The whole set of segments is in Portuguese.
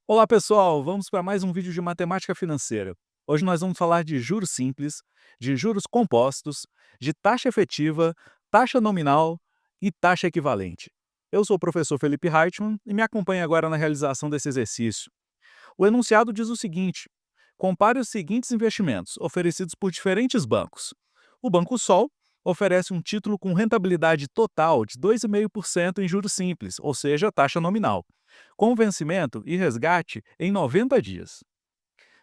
Olá pessoal, vamos para mais um vídeo de matemática financeira. Hoje nós vamos falar de juros simples, de juros compostos, de taxa efetiva, taxa nominal e taxa equivalente. Eu sou o professor Felipe Reitman e me acompanhe agora na realização desse exercício. O enunciado diz o seguinte: compare os seguintes investimentos oferecidos por diferentes bancos. O Banco Sol oferece um título com rentabilidade total de 2,5% em juros simples, ou seja, taxa nominal, com vencimento e resgate em 90 dias.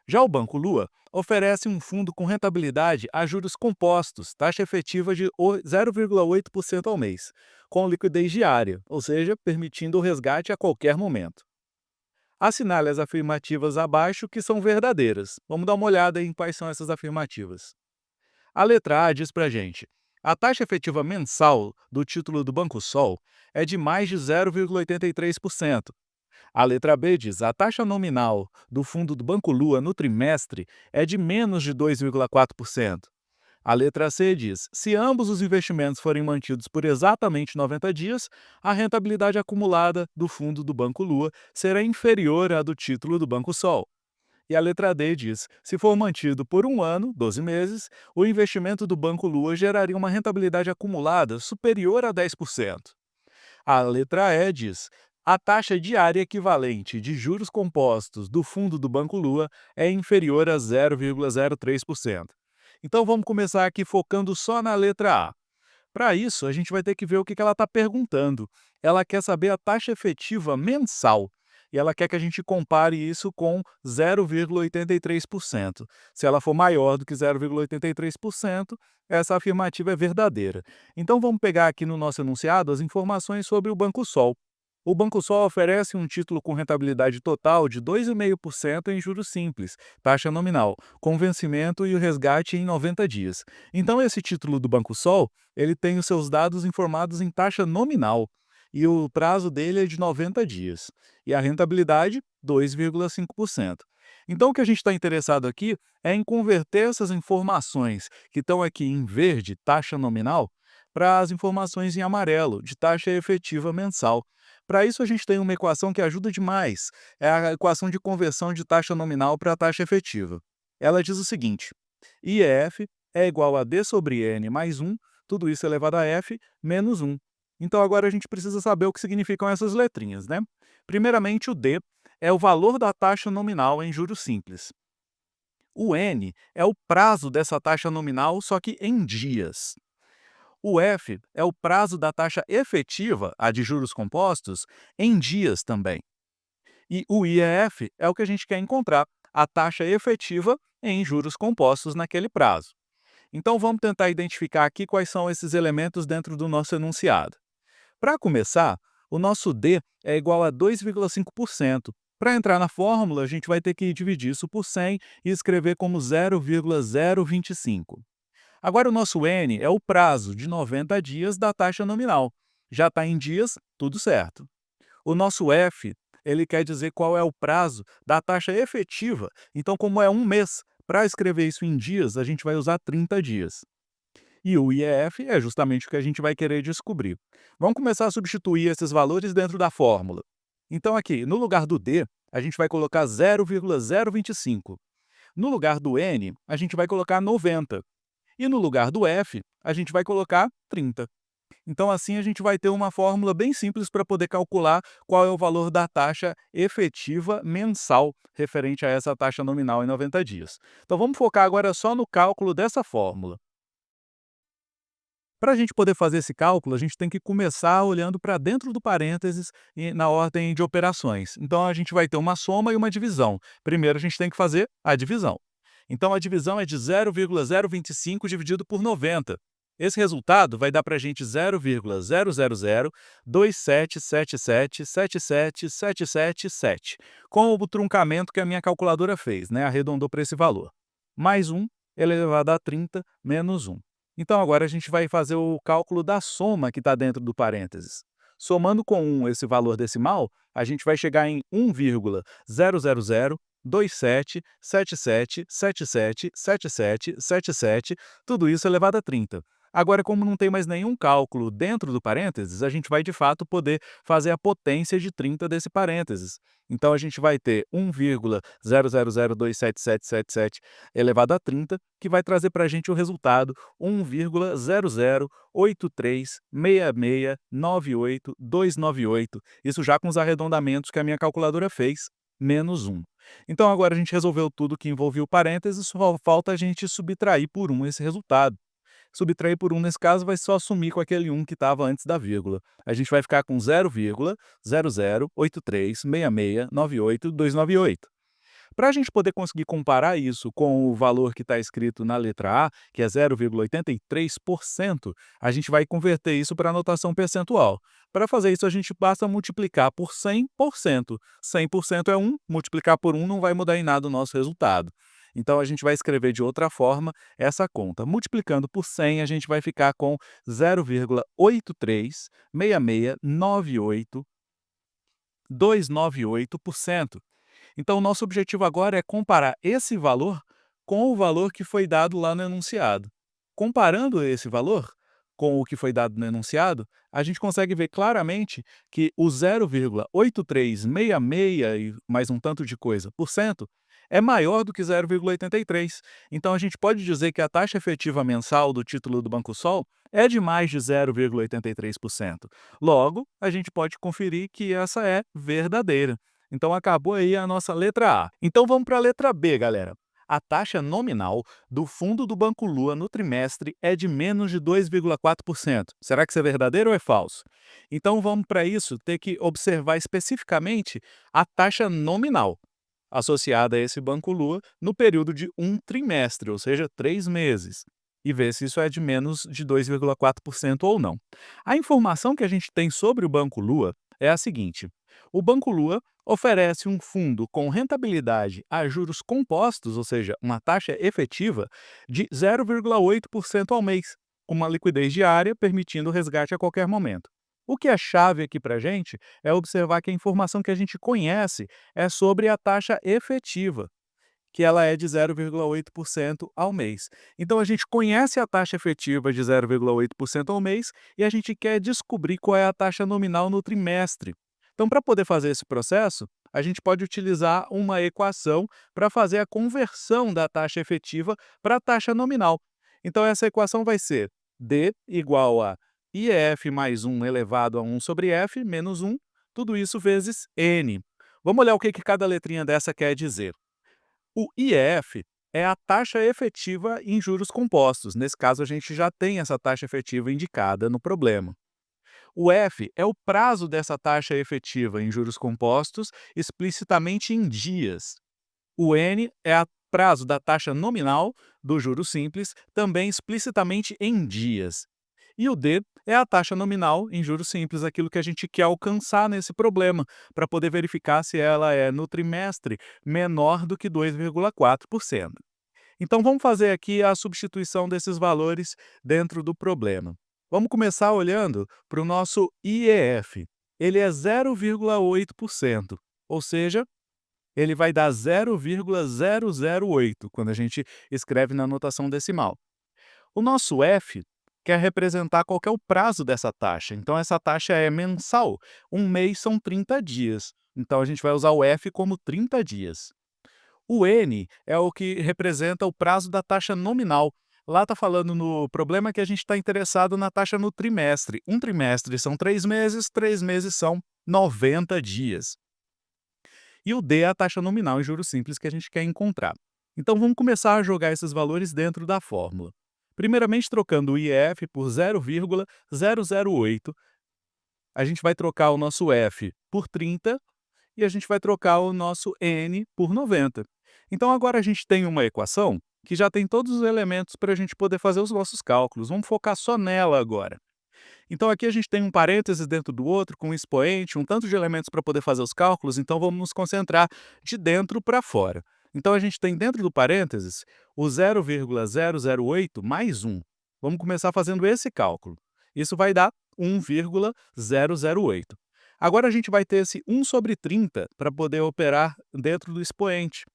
Já o Banco Lua oferece um fundo com rentabilidade a juros compostos, taxa efetiva de 0,8% ao mês, com liquidez diária, ou seja, permitindo o resgate a qualquer momento. Assinale as afirmativas abaixo que são verdadeiras. Vamos dar uma olhada em quais são essas afirmativas. A letra A diz para a gente: a taxa efetiva mensal do título do Banco Sol é de mais de 0,83%. A letra B diz: a taxa nominal do fundo do Banco Lua no trimestre é de menos de 2,4%. A letra C diz: se ambos os investimentos forem mantidos por exatamente 90 dias, a rentabilidade acumulada do fundo do Banco Lua será inferior à do título do Banco Sol. E a letra D diz: se for mantido por um ano, 12 meses, o investimento do Banco Lua geraria uma rentabilidade acumulada superior a 10%. A letra E diz: a taxa diária equivalente de juros compostos do fundo do Banco Lua é inferior a 0,03%. Então vamos começar aqui focando só na letra A. Para isso, a gente vai ter que ver o que ela está perguntando. Ela quer saber a taxa efetiva mensal. E ela quer que a gente compare isso com 0,83%. Se ela for maior do que 0,83%, essa afirmativa é verdadeira. Então vamos pegar aqui no nosso enunciado as informações sobre o Banco Sol. O Banco Sol oferece um título com rentabilidade total de 2,5% em juros simples, taxa nominal, com vencimento e o resgate em 90 dias. Então esse título do Banco Sol ele tem os seus dados informados em taxa nominal e o prazo dele é de 90 dias. E a rentabilidade, 2,5%. Então, o que a gente está interessado aqui é em converter essas informações que estão aqui em verde, taxa nominal, para as informações em amarelo, de taxa efetiva mensal. Para isso, a gente tem uma equação que ajuda demais. É a equação de conversão de taxa nominal para a taxa efetiva. Ela diz o seguinte: IEF é igual a D sobre N mais 1, tudo isso elevado a F, menos 1. Então agora a gente precisa saber o que significam essas letrinhas, né? Primeiramente, o D é o valor da taxa nominal em juros simples. O N é o prazo dessa taxa nominal, só que em dias. O F é o prazo da taxa efetiva, a de juros compostos, em dias também. E o IEF é o que a gente quer encontrar, a taxa efetiva em juros compostos naquele prazo. Então vamos tentar identificar aqui quais são esses elementos dentro do nosso enunciado. Para começar, o nosso D é igual a 2,5%. Para entrar na fórmula, a gente vai ter que dividir isso por 100 e escrever como 0,025. Agora, o nosso N é o prazo de 90 dias da taxa nominal. Já está em dias, tudo certo. O nosso F, ele quer dizer qual é o prazo da taxa efetiva. Então, como é um mês, para escrever isso em dias, a gente vai usar 30 dias. E o IEF é justamente o que a gente vai querer descobrir. Vamos começar a substituir esses valores dentro da fórmula. Então, aqui, no lugar do D, a gente vai colocar 0,025. No lugar do N, a gente vai colocar 90. E no lugar do F, a gente vai colocar 30. Então, assim, a gente vai ter uma fórmula bem simples para poder calcular qual é o valor da taxa efetiva mensal referente a essa taxa nominal em 90 dias. Então, vamos focar agora só no cálculo dessa fórmula. Para a gente poder fazer esse cálculo, a gente tem que começar olhando para dentro do parênteses e na ordem de operações. Então, a gente vai ter uma soma e uma divisão. Primeiro, a gente tem que fazer a divisão. Então, a divisão é de 0,025 dividido por 90. Esse resultado vai dar para a gente 0,0002777777777, com o truncamento que a minha calculadora fez, né? Arredondou para esse valor. Mais 1 elevado a 30 menos 1. Então, agora a gente vai fazer o cálculo da soma que está dentro do parênteses. Somando com 1 esse valor decimal, a gente vai chegar em 1,0002777777777, tudo isso elevado a 30. Agora, como não tem mais nenhum cálculo dentro do parênteses, a gente vai de fato poder fazer a potência de 30 desse parênteses. Então a gente vai ter 1,0002777 elevado a 30, que vai trazer para a gente o resultado 1,00836698,298. Isso já com os arredondamentos que a minha calculadora fez, menos 1. Então agora a gente resolveu tudo que envolvia o parênteses, só falta a gente subtrair por 1 esse resultado. Subtrair por 1 nesse caso vai só sumir com aquele 1 que estava antes da vírgula. A gente vai ficar com 0,00836698,298. Para a gente poder conseguir comparar isso com o valor que está escrito na letra A, que é 0,83%, a gente vai converter isso para a notação percentual. Para fazer isso, a gente basta multiplicar por 100%. 100% é 1, multiplicar por 1 não vai mudar em nada o nosso resultado. Então, a gente vai escrever de outra forma essa conta. Multiplicando por 100, a gente vai ficar com 0,836698,298%. Então, o nosso objetivo agora é comparar esse valor com o valor que foi dado lá no enunciado. Comparando esse valor com o que foi dado no enunciado, a gente consegue ver claramente que o 0,8366 e mais um tanto de coisa por cento é maior do que 0,83. Então, a gente pode dizer que a taxa efetiva mensal do título do Banco Sol é de mais de 0,83%. Logo, a gente pode conferir que essa é verdadeira. Então, acabou aí a nossa letra A. Então, vamos para a letra B, galera. A taxa nominal do fundo do Banco Lua no trimestre é de menos de 2,4%. Será que isso é verdadeiro ou é falso? Então, vamos para isso ter que observar especificamente a taxa nominal associada a esse Banco Lua no período de um trimestre, ou seja, 3 meses, e ver se isso é de menos de 2,4% ou não. A informação que a gente tem sobre o Banco Lua é a seguinte: o Banco Lua oferece um fundo com rentabilidade a juros compostos, ou seja, uma taxa efetiva, de 0,8% ao mês, com uma liquidez diária permitindo o resgate a qualquer momento. O que é chave aqui para a gente é observar que a informação que a gente conhece é sobre a taxa efetiva, que ela é de 0,8% ao mês. Então, a gente conhece a taxa efetiva de 0,8% ao mês e a gente quer descobrir qual é a taxa nominal no trimestre. Então, para poder fazer esse processo, a gente pode utilizar uma equação para fazer a conversão da taxa efetiva para a taxa nominal. Então, essa equação vai ser D igual a IF mais 1 elevado a 1 sobre F menos 1, tudo isso vezes N. Vamos olhar o que cada letrinha dessa quer dizer. O IEF é a taxa efetiva em juros compostos. Nesse caso, a gente já tem essa taxa efetiva indicada no problema. O F é o prazo dessa taxa efetiva em juros compostos, explicitamente em dias. O N é o prazo da taxa nominal do juro simples, também explicitamente em dias. E o D é a taxa nominal em juros simples, aquilo que a gente quer alcançar nesse problema, para poder verificar se ela é, no trimestre, menor do que 2,4%. Então, vamos fazer aqui a substituição desses valores dentro do problema. Vamos começar olhando para o nosso IEF. Ele é 0,8%, ou seja, ele vai dar 0,008 quando a gente escreve na notação decimal. O nosso F quer representar qual que é o prazo dessa taxa. Então, essa taxa é mensal. Um mês são 30 dias. Então, a gente vai usar o F como 30 dias. O N é o que representa o prazo da taxa nominal. Lá está falando no problema que a gente está interessado na taxa no trimestre. Um trimestre são 3 meses são 90 dias. E o D é a taxa nominal em juros simples que a gente quer encontrar. Então, vamos começar a jogar esses valores dentro da fórmula. Primeiramente, trocando o IEF por 0,008, a gente vai trocar o nosso F por 30 e a gente vai trocar o nosso N por 90. Então, agora a gente tem uma equação que já tem todos os elementos para a gente poder fazer os nossos cálculos. Vamos focar só nela agora. Então, aqui a gente tem um parênteses dentro do outro, com um expoente, um tanto de elementos para poder fazer os cálculos, então vamos nos concentrar de dentro para fora. Então, a gente tem dentro do parênteses o 0,008 mais 1. Vamos começar fazendo esse cálculo. Isso vai dar 1,008. Agora, a gente vai ter esse 1 sobre 30 para poder operar dentro do expoente.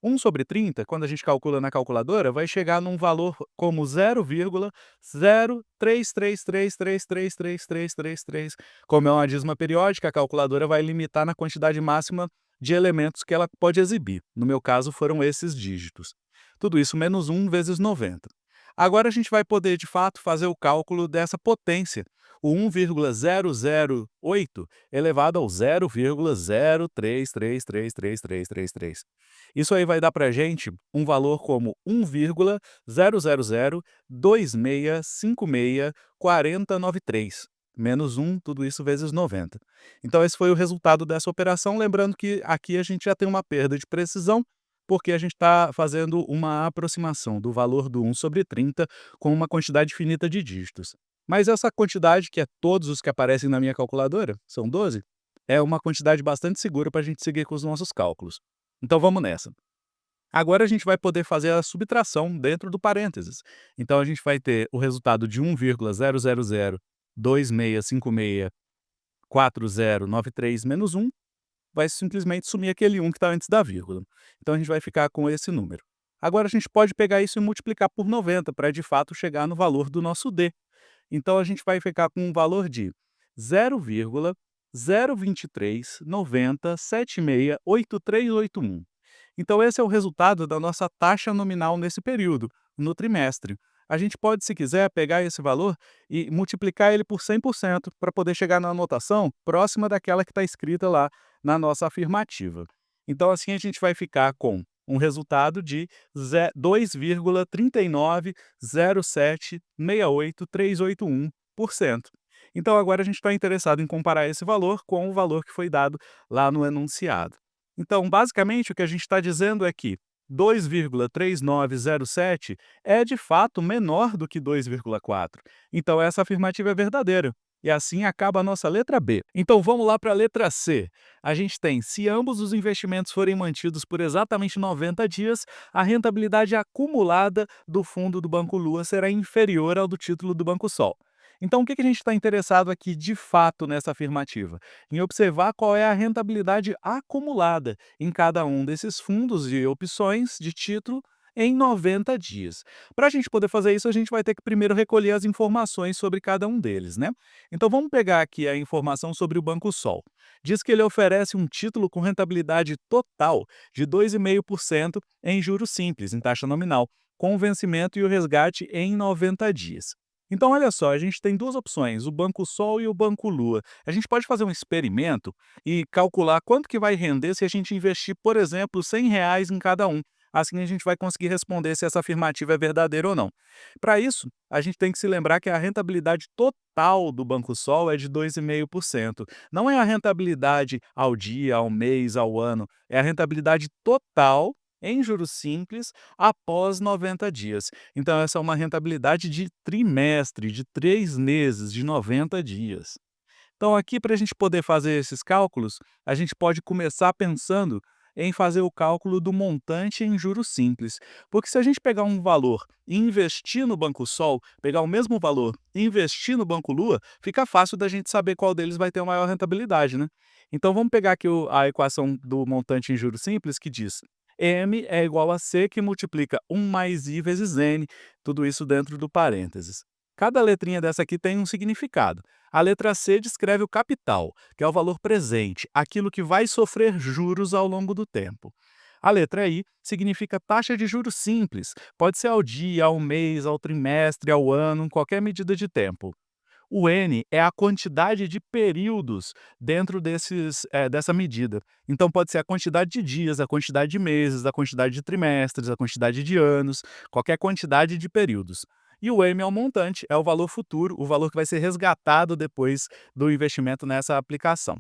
1 sobre 30, quando a gente calcula na calculadora, vai chegar num valor como 0,03333333333. Como é uma dízima periódica, a calculadora vai limitar na quantidade máxima de elementos que ela pode exibir. No meu caso, foram esses dígitos. Tudo isso menos 1 vezes 90. Agora a gente vai poder, de fato, fazer o cálculo dessa potência, o 1,008 elevado ao 0,033333333. Isso aí vai dar para a gente um valor como 1,00026564093, menos 1, tudo isso vezes 90. Então esse foi o resultado dessa operação, lembrando que aqui a gente já tem uma perda de precisão, porque a gente está fazendo uma aproximação do valor do 1 sobre 30 com uma quantidade finita de dígitos. Mas essa quantidade, que é todos os que aparecem na minha calculadora, são 12, é uma quantidade bastante segura para a gente seguir com os nossos cálculos. Então vamos nessa. Agora a gente vai poder fazer a subtração dentro do parênteses. Então a gente vai ter o resultado de 1,00026564093 menos 1, vai simplesmente sumir aquele 1 que está antes da vírgula. Então a gente vai ficar com esse número. Agora a gente pode pegar isso e multiplicar por 90 para de fato chegar no valor do nosso D. Então a gente vai ficar com um valor de 0,02390768381. Então esse é o resultado da nossa taxa nominal nesse período, no trimestre. A gente pode, se quiser, pegar esse valor e multiplicar ele por 100% para poder chegar na anotação próxima daquela que está escrita lá na nossa afirmativa. Então assim a gente vai ficar com um resultado de 2,390768381%. Então agora a gente está interessado em comparar esse valor com o valor que foi dado lá no enunciado. Então, basicamente, o que a gente está dizendo é que 2,3907 é de fato menor do que 2,4. Então essa afirmativa é verdadeira. E assim acaba a nossa letra B. Então vamos lá para a letra C. A gente tem: se ambos os investimentos forem mantidos por exatamente 90 dias, a rentabilidade acumulada do fundo do Banco Lua será inferior ao do título do Banco Sol. Então o que a gente está interessado aqui de fato nessa afirmativa? Em observar qual é a rentabilidade acumulada em cada um desses fundos de opções de título em 90 dias. Para a gente poder fazer isso, a gente vai ter que primeiro recolher as informações sobre cada um deles, né? Então vamos pegar aqui a informação sobre o Banco Sol. Diz que ele oferece um título com rentabilidade total de 2,5% em juros simples, em taxa nominal, com o vencimento e o resgate em 90 dias. Então, olha só, a gente tem duas opções, o Banco Sol e o Banco Lua. A gente pode fazer um experimento e calcular quanto que vai render se a gente investir, por exemplo, R$ 100 em cada um. Assim a gente vai conseguir responder se essa afirmativa é verdadeira ou não. Para isso, a gente tem que se lembrar que a rentabilidade total do Banco Sol é de 2,5%. Não é a rentabilidade ao dia, ao mês, ao ano. É a rentabilidade total em juros simples após 90 dias. Então, essa é uma rentabilidade de trimestre, de 3 meses, de 90 dias. Então, aqui, para a gente poder fazer esses cálculos, a gente pode começar pensando em fazer o cálculo do montante em juros simples. Porque se a gente pegar um valor e investir no Banco Sol, pegar o mesmo valor e investir no Banco Lua, fica fácil da gente saber qual deles vai ter a maior rentabilidade, né? Então, vamos pegar aqui a equação do montante em juros simples, que diz: M é igual a C, que multiplica 1 mais I vezes N, tudo isso dentro do parênteses. Cada letrinha dessa aqui tem um significado. A letra C descreve o capital, que é o valor presente, aquilo que vai sofrer juros ao longo do tempo. A letra I significa taxa de juros simples, pode ser ao dia, ao mês, ao trimestre, ao ano, qualquer medida de tempo. O N é a quantidade de períodos dentro dessa medida. Então pode ser a quantidade de dias, a quantidade de meses, a quantidade de trimestres, a quantidade de anos, qualquer quantidade de períodos. E o M é o montante, é o valor futuro, o valor que vai ser resgatado depois do investimento nessa aplicação.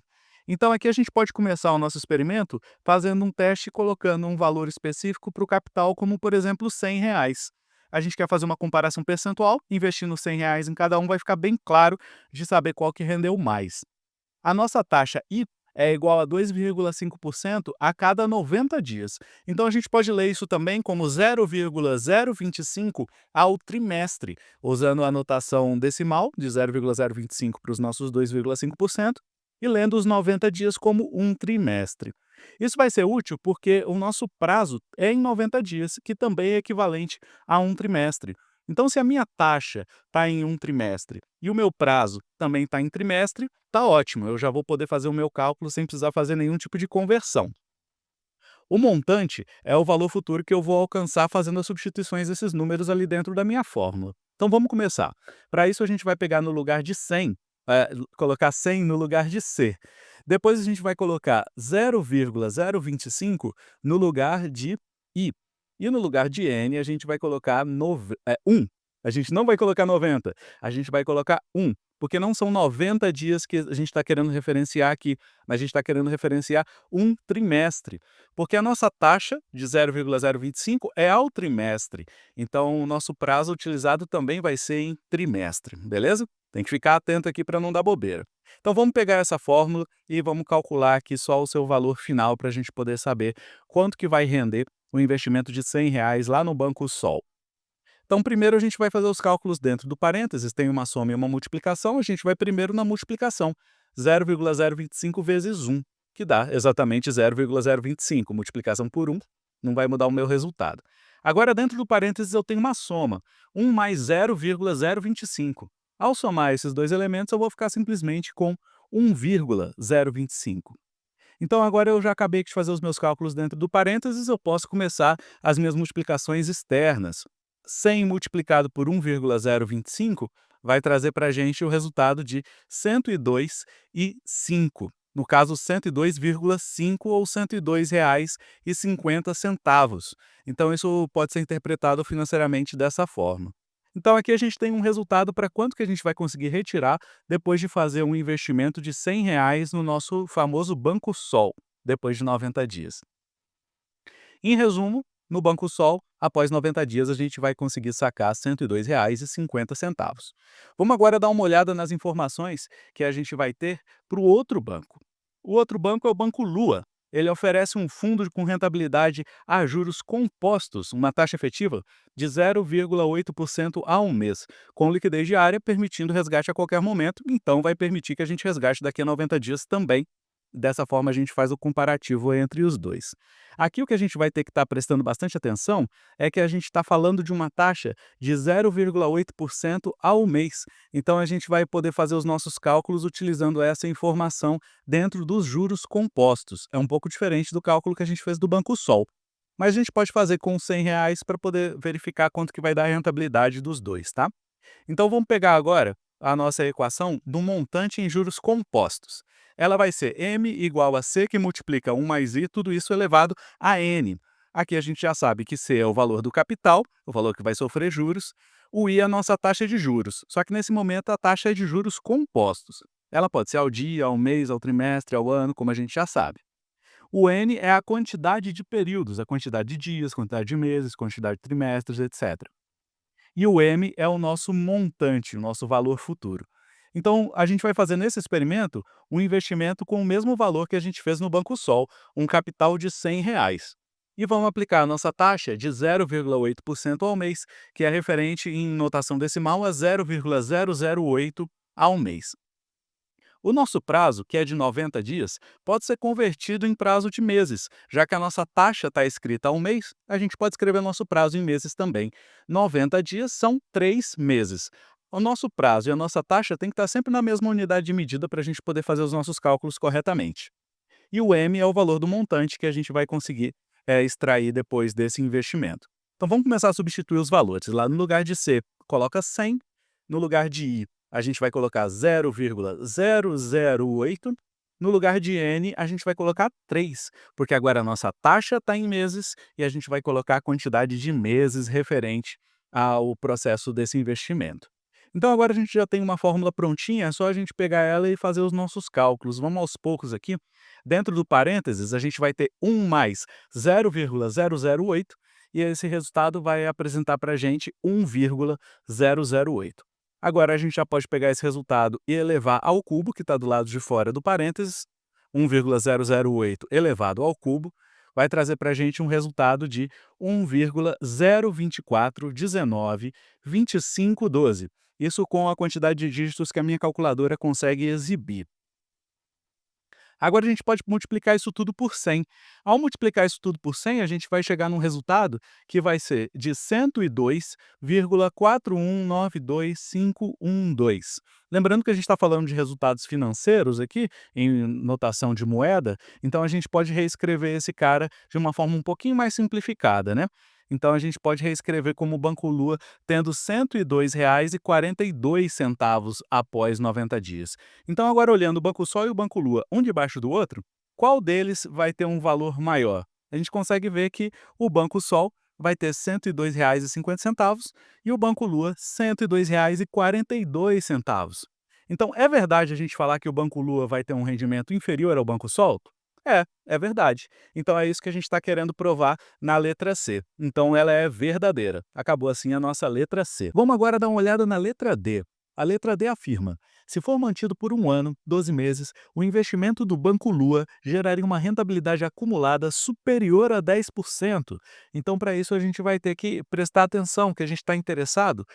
Então aqui a gente pode começar o nosso experimento fazendo um teste colocando um valor específico para o capital, como por exemplo R$ 100. A gente quer fazer uma comparação percentual, investindo R$ 100 em cada um, vai ficar bem claro de saber qual que rendeu mais. A nossa taxa I é igual a 2,5% a cada 90 dias. Então a gente pode ler isso também como 0,025 ao trimestre, usando a notação decimal de 0,025 para os nossos 2,5%, e lendo os 90 dias como um trimestre. Isso vai ser útil porque o nosso prazo é em 90 dias, que também é equivalente a um trimestre. Então, se a minha taxa está em um trimestre e o meu prazo também está em trimestre, está ótimo, eu já vou poder fazer o meu cálculo sem precisar fazer nenhum tipo de conversão. O montante é o valor futuro que eu vou alcançar fazendo as substituições desses números ali dentro da minha fórmula. Então vamos começar. Para isso a gente vai pegar no lugar de 100, colocar 100 no lugar de C. Depois a gente vai colocar 0,025 no lugar de I. E no lugar de N a gente vai colocar 1. A gente não vai colocar 90, a gente vai colocar 1, porque não são 90 dias que a gente está querendo referenciar aqui, mas a gente está querendo referenciar um trimestre. Porque a nossa taxa de 0,025 é ao trimestre, então o nosso prazo utilizado também vai ser em trimestre, beleza? Tem que ficar atento aqui para não dar bobeira. Então vamos pegar essa fórmula e vamos calcular aqui só o seu valor final para a gente poder saber quanto que vai render o investimento de R$ 100 lá no Banco Sol. Então primeiro a gente vai fazer os cálculos dentro do parênteses, tem uma soma e uma multiplicação, a gente vai primeiro na multiplicação, 0,025 vezes 1, que dá exatamente 0,025, multiplicação por 1, não vai mudar o meu resultado. Agora dentro do parênteses eu tenho uma soma, 1 mais 0,025. Ao somar esses dois elementos eu vou ficar simplesmente com 1,025. Então agora eu já acabei de fazer os meus cálculos dentro do parênteses, eu posso começar as minhas multiplicações externas. 100 multiplicado por 1,025 vai trazer para a gente o resultado de 102,5. No caso, 102,5 ou R$ 102,50. Então isso pode ser interpretado financeiramente dessa forma. Então aqui a gente tem um resultado para quanto que a gente vai conseguir retirar depois de fazer um investimento de R$ 100 no nosso famoso Banco Sol, depois de 90 dias. Em resumo, no Banco Sol, após 90 dias, a gente vai conseguir sacar R$ 102,50. Vamos agora dar uma olhada nas informações que a gente vai ter para o outro banco. O outro banco é o Banco Lua. Ele oferece um fundo com rentabilidade a juros compostos, uma taxa efetiva de 0,8% ao mês, com liquidez diária, permitindo resgate a qualquer momento, então vai permitir que a gente resgate daqui a 90 dias também. Dessa forma, a gente faz o comparativo entre os dois. Aqui o que a gente vai ter que estar prestando bastante atenção é que a gente está falando de uma taxa de 0,8% ao mês. Então, a gente vai poder fazer os nossos cálculos utilizando essa informação dentro dos juros compostos. É um pouco diferente do cálculo que a gente fez do Banco Sol. Mas a gente pode fazer com R$ 100 para poder verificar quanto que vai dar a rentabilidade dos dois, tá? Então vamos pegar agora a nossa equação do montante em juros compostos. Ela vai ser M igual a C que multiplica 1 mais I, tudo isso elevado a N. Aqui a gente já sabe que C é o valor do capital, o valor que vai sofrer juros, o I é a nossa taxa de juros, só que nesse momento a taxa é de juros compostos. Ela pode ser ao dia, ao mês, ao trimestre, ao ano, como a gente já sabe. O N é a quantidade de períodos, a quantidade de dias, quantidade de meses, quantidade de trimestres, etc. E o M é o nosso montante, o nosso valor futuro. Então, a gente vai fazer nesse experimento um investimento com o mesmo valor que a gente fez no Banco Sol, um capital de R$ 100. E vamos aplicar a nossa taxa de 0,8% ao mês, que é referente em notação decimal a 0,008 ao mês. O nosso prazo, que é de 90 dias, pode ser convertido em prazo de meses. Já que a nossa taxa está escrita a um mês, a gente pode escrever nosso prazo em meses também. 90 dias são 3 meses. O nosso prazo e a nossa taxa tem que estar sempre na mesma unidade de medida para a gente poder fazer os nossos cálculos corretamente. E o M é o valor do montante que a gente vai conseguir extrair depois desse investimento. Então vamos começar a substituir os valores. Lá no lugar de C, coloca 100. No lugar de I, a gente vai colocar 0,008. No lugar de N, a gente vai colocar 3, porque agora a nossa taxa está em meses e a gente vai colocar a quantidade de meses referente ao processo desse investimento. Então agora a gente já tem uma fórmula prontinha, é só a gente pegar ela e fazer os nossos cálculos. Vamos aos poucos aqui. Dentro do parênteses, a gente vai ter 1 mais 0,008 e esse resultado vai apresentar para a gente 1,008. Agora a gente já pode pegar esse resultado e elevar ao cubo, que está do lado de fora do parênteses. 1,008 elevado ao cubo vai trazer para a gente um resultado de 1,024192512. Isso com a quantidade de dígitos que a minha calculadora consegue exibir. Agora a gente pode multiplicar isso tudo por 100. Ao multiplicar isso tudo por 100, a gente vai chegar num resultado que vai ser de 102,4192512. Lembrando que a gente está falando de resultados financeiros aqui, em notação de moeda, então a gente pode reescrever esse cara de uma forma um pouquinho mais simplificada, né? Então a gente pode reescrever como o Banco Lua tendo R$ 102,42 após 90 dias. Então agora olhando o Banco Sol e o Banco Lua, um debaixo do outro, qual deles vai ter um valor maior? A gente consegue ver que o Banco Sol vai ter R$ 102,50 e o Banco Lua R$ 102,42. Então é verdade a gente falar que o Banco Lua vai ter um rendimento inferior ao Banco Sol? É verdade. Então é isso que a gente está querendo provar na letra C. Então ela é verdadeira. Acabou assim a nossa letra C. Vamos agora dar uma olhada na letra D. A letra D afirma: se for mantido por um ano, 12 meses, o investimento do Banco Lua geraria uma rentabilidade acumulada superior a 10%. Então, para isso, a gente vai ter que prestar atenção, que a gente está interessado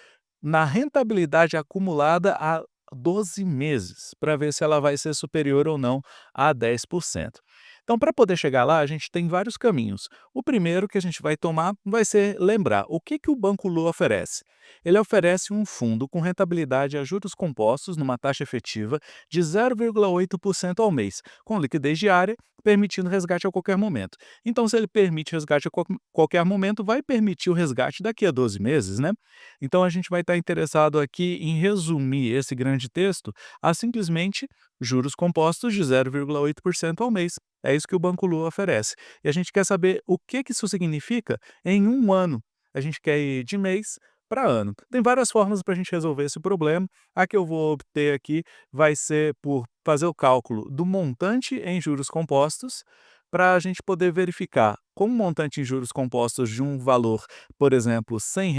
na rentabilidade acumulada a 12 meses, para ver se ela vai ser superior ou não a 10%. Então, para poder chegar lá, a gente tem vários caminhos. O primeiro que a gente vai tomar vai ser lembrar o que o Banco Lua oferece. Ele oferece um fundo com rentabilidade a juros compostos numa taxa efetiva de 0,8% ao mês, com liquidez diária, permitindo resgate a qualquer momento. Então, se ele permite resgate a qualquer momento, vai permitir o resgate daqui a 12 meses, né? Então, a gente vai estar interessado aqui em resumir esse grande texto a simplesmente juros compostos de 0,8% ao mês. É isso que o Banco Lua oferece. E a gente quer saber o que isso significa em um ano. A gente quer ir de mês para ano. Tem várias formas para a gente resolver esse problema. A que eu vou obter aqui vai ser por fazer o cálculo do montante em juros compostos para a gente poder verificar com o montante em juros compostos de um valor, por exemplo, R$ 100,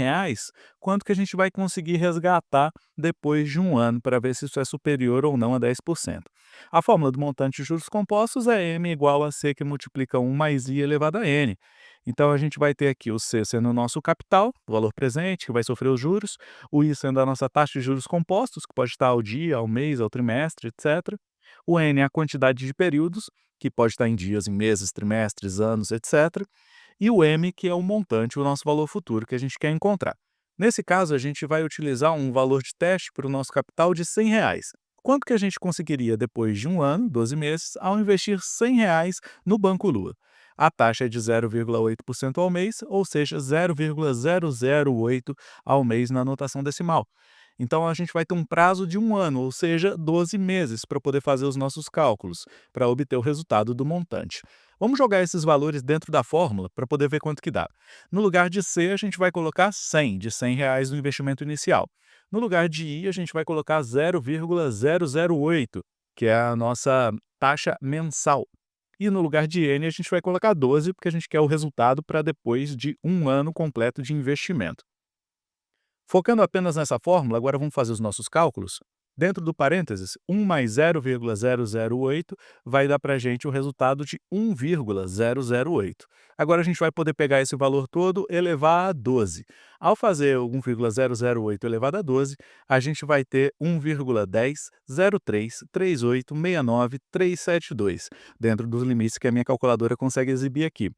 quanto que a gente vai conseguir resgatar depois de um ano para ver se isso é superior ou não a 10%. A fórmula do montante de juros compostos é M igual a C que multiplica 1 mais I elevado a N. Então a gente vai ter aqui o C sendo o nosso capital, o valor presente, que vai sofrer os juros, o I sendo a nossa taxa de juros compostos, que pode estar ao dia, ao mês, ao trimestre, etc. O N é a quantidade de períodos, que pode estar em dias, em meses, trimestres, anos, etc. E o M, que é o montante, o nosso valor futuro que a gente quer encontrar. Nesse caso, a gente vai utilizar um valor de teste para o nosso capital de R$ 100. Quanto que a gente conseguiria depois de um ano, 12 meses, ao investir R$ 100 no Banco Lua? A taxa é de 0,8% ao mês, ou seja, 0,008 ao mês na notação decimal. Então a gente vai ter um prazo de um ano, ou seja, 12 meses, para poder fazer os nossos cálculos, para obter o resultado do montante. Vamos jogar esses valores dentro da fórmula para poder ver quanto que dá. No lugar de C, a gente vai colocar 100, de R$ 100 no investimento inicial. No lugar de I, a gente vai colocar 0,008, que é a nossa taxa mensal. E no lugar de N, a gente vai colocar 12, porque a gente quer o resultado para depois de um ano completo de investimento. Focando apenas nessa fórmula, agora vamos fazer os nossos cálculos. Dentro do parênteses, 1 mais 0,008 vai dar para a gente o resultado de 1,008. Agora a gente vai poder pegar esse valor todo e elevar a 12. Ao fazer 1,008 elevado a 12, a gente vai ter 1,10033869,372, dentro dos limites que a minha calculadora consegue exibir aqui.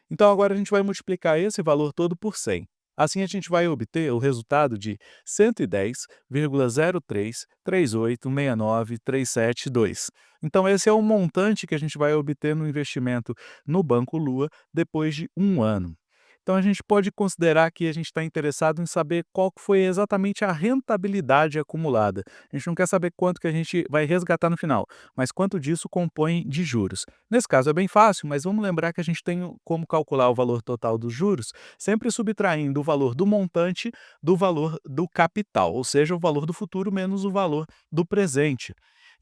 Então agora a gente vai multiplicar esse valor todo por 100. Assim a gente vai obter o resultado de 110,033869,372. Então esse é o montante que a gente vai obter no investimento no Banco Lua depois de um ano. Então a gente pode considerar que a gente está interessado em saber qual que foi exatamente a rentabilidade acumulada. A gente não quer saber quanto que a gente vai resgatar no final, mas quanto disso compõe de juros. Nesse caso é bem fácil, mas vamos lembrar que a gente tem como calcular o valor total dos juros, sempre subtraindo o valor do montante do valor do capital, ou seja, o valor do futuro menos o valor do presente.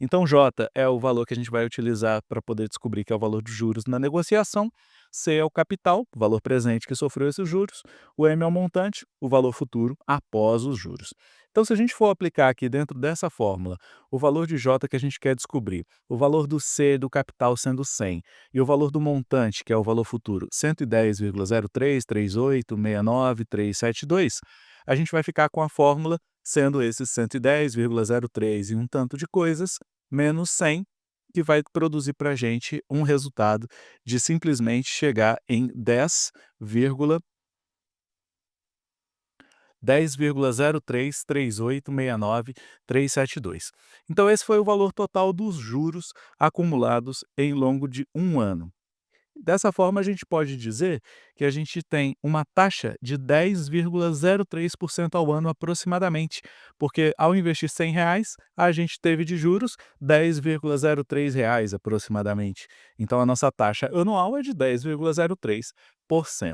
Então, J é o valor que a gente vai utilizar para poder descobrir que é o valor dos juros na negociação, C é o capital, o valor presente que sofreu esses juros, o M é o montante, o valor futuro após os juros. Então, se a gente for aplicar aqui dentro dessa fórmula o valor de J que a gente quer descobrir, o valor do C do capital sendo 100 e o valor do montante, que é o valor futuro, 110,033869,372, a gente vai ficar com a fórmula sendo esses 110,03 e um tanto de coisas, menos 100, que vai produzir para a gente um resultado de simplesmente chegar em 10,033869,372. Então esse foi o valor total dos juros acumulados em longo de um ano. Dessa forma, a gente pode dizer que a gente tem uma taxa de 10,03% ao ano aproximadamente, porque ao investir R$ 100, a gente teve de juros R$ 10,03 aproximadamente. Então a nossa taxa anual é de 10,03%.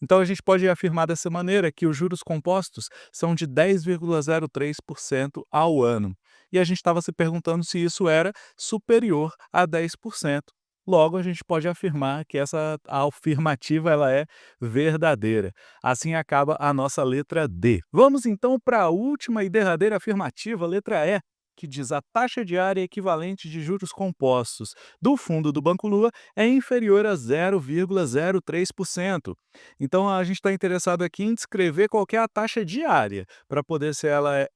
Então a gente pode afirmar dessa maneira que os juros compostos são de 10,03% ao ano. E a gente estava se perguntando se isso era superior a 10%. Logo, a gente pode afirmar que essa afirmativa ela é verdadeira. Assim acaba a nossa letra D. Vamos então para a última e derradeira afirmativa, letra E, que diz a taxa diária equivalente de juros compostos do fundo do Banco Lua é inferior a 0,03%. Então a gente está interessado aqui em descrever qual que é a taxa diária, para poder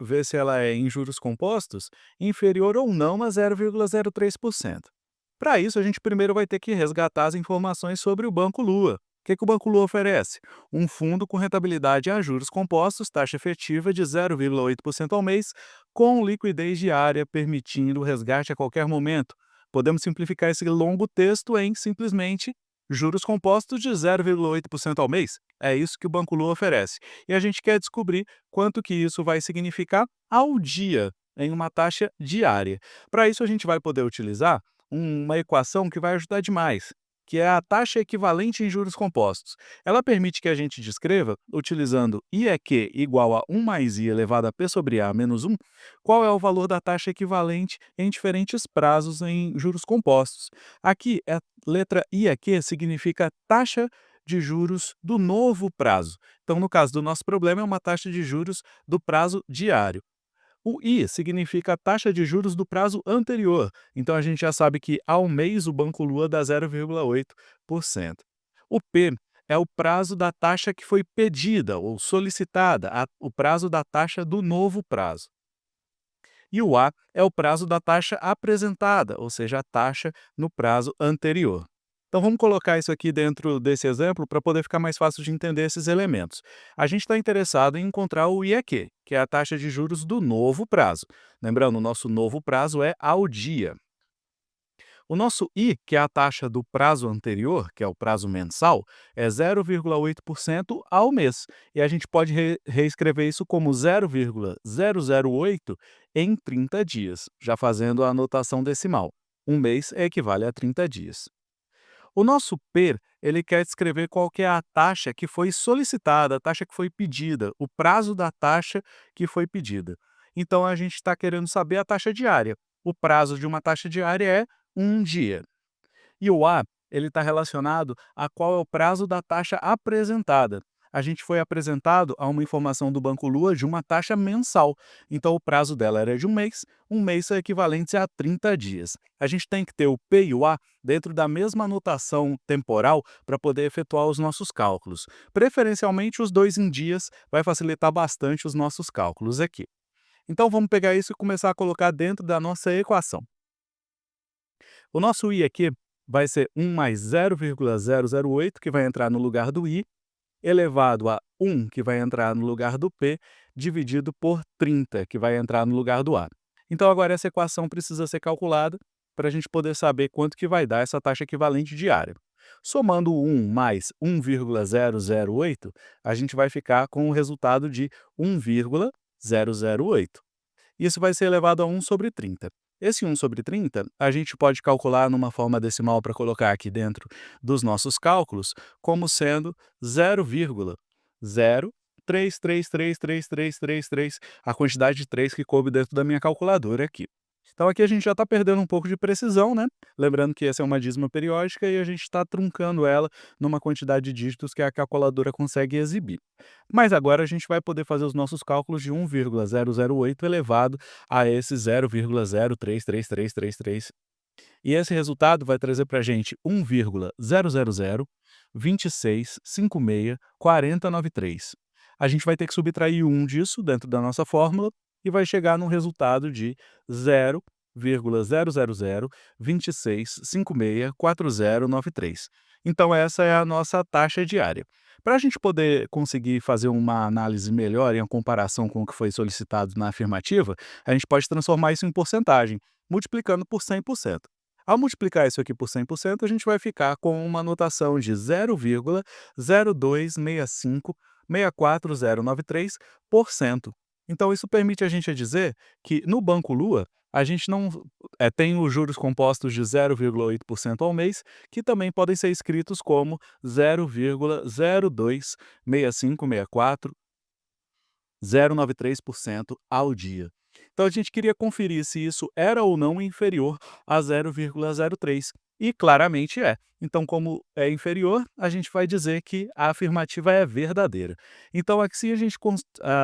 ver se ela é em juros compostos inferior ou não a 0,03%. Para isso, a gente primeiro vai ter que resgatar as informações sobre o Banco Lua. O que o Banco Lua oferece? Um fundo com rentabilidade a juros compostos, taxa efetiva de 0,8% ao mês, com liquidez diária, permitindo o resgate a qualquer momento. Podemos simplificar esse longo texto em simplesmente juros compostos de 0,8% ao mês. É isso que o Banco Lua oferece. E a gente quer descobrir quanto que isso vai significar ao dia, em uma taxa diária. Para isso, a gente vai poder utilizar uma equação que vai ajudar demais, que é a taxa equivalente em juros compostos. Ela permite que a gente descreva, utilizando IEQ igual a 1 mais I elevado a P sobre A menos 1, qual é o valor da taxa equivalente em diferentes prazos em juros compostos. Aqui, a letra IEQ significa taxa de juros do novo prazo. Então, no caso do nosso problema, é uma taxa de juros do prazo diário. O I significa a taxa de juros do prazo anterior, então a gente já sabe que ao mês o Banco Lua dá 0,8%. O P é o prazo da taxa que foi pedida ou solicitada, o prazo da taxa do novo prazo. E o A é o prazo da taxa apresentada, ou seja, a taxa no prazo anterior. Então vamos colocar isso aqui dentro desse exemplo para poder ficar mais fácil de entender esses elementos. A gente está interessado em encontrar o IEQ, que é a taxa de juros do novo prazo. Lembrando, o nosso novo prazo é ao dia. O nosso I, que é a taxa do prazo anterior, que é o prazo mensal, é 0,8% ao mês. E a gente pode reescrever isso como 0,008 em 30 dias, já fazendo a anotação decimal. Um mês equivale a 30 dias. O nosso P, ele quer descrever qual que é a taxa que foi solicitada, a taxa que foi pedida, o prazo da taxa que foi pedida. Então, a gente está querendo saber a taxa diária. O prazo de uma taxa diária é um dia. E o A, ele está relacionado a qual é o prazo da taxa apresentada. A gente foi apresentado a uma informação do Banco Lua de uma taxa mensal. Então, o prazo dela era de um mês é equivalente a 30 dias. A gente tem que ter o P e o A dentro da mesma anotação temporal para poder efetuar os nossos cálculos. Preferencialmente, os dois em dias vai facilitar bastante os nossos cálculos aqui. Então, vamos pegar isso e começar a colocar dentro da nossa equação. O nosso I aqui vai ser 1 mais 0,008, que vai entrar no lugar do I, elevado a 1, que vai entrar no lugar do P, dividido por 30, que vai entrar no lugar do A. Então, agora essa equação precisa ser calculada para a gente poder saber quanto que vai dar essa taxa equivalente diária. Somando 1 mais 1,008, a gente vai ficar com o resultado de 1,008. Isso vai ser elevado a 1 sobre 30. Esse 1 sobre 30, a gente pode calcular numa forma decimal para colocar aqui dentro dos nossos cálculos, como sendo 0,0333333, a quantidade de 3 que coube dentro da minha calculadora aqui. Então aqui a gente já está perdendo um pouco de precisão, né? Lembrando que essa é uma dízima periódica e a gente está truncando ela numa quantidade de dígitos que a calculadora consegue exibir. Mas agora a gente vai poder fazer os nossos cálculos de 1,008 elevado a esse 0,033333. E esse resultado vai trazer para a gente 1,00026564093. A gente vai ter que subtrair 1 disso dentro da nossa fórmula e vai chegar num resultado de 0,00026564093. 0,00026564093. Então essa é a nossa taxa diária. Para a gente poder conseguir fazer uma análise melhor e uma comparação com o que foi solicitado na afirmativa, a gente pode transformar isso em porcentagem, multiplicando por 100%. Ao multiplicar isso aqui por 100%, a gente vai ficar com uma notação de 0,026564093%. Então isso permite a gente dizer que no Banco Lua, a gente não tem os juros compostos de 0,8% ao mês, que também podem ser escritos como 0,026564,093% ao dia. Então a gente queria conferir se isso era ou não inferior a 0,03 e claramente é. Então, como é inferior, a gente vai dizer que a afirmativa é verdadeira. Então, aqui a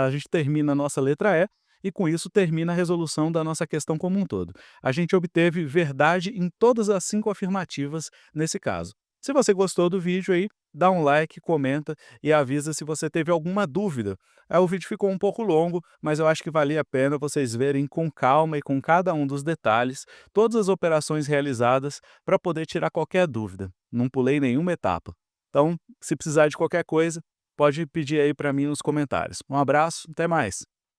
gente termina a nossa letra E e com isso termina a resolução da nossa questão como um todo. A gente obteve verdade em todas as 5 afirmativas nesse caso. Se você gostou do vídeo aí, dá um like, comenta e avisa se você teve alguma dúvida. O vídeo ficou um pouco longo, mas eu acho que valia a pena vocês verem com calma e com cada um dos detalhes todas as operações realizadas para poder tirar qualquer dúvida. Não pulei nenhuma etapa. Então, se precisar de qualquer coisa, pode pedir aí para mim nos comentários. Um abraço, até mais.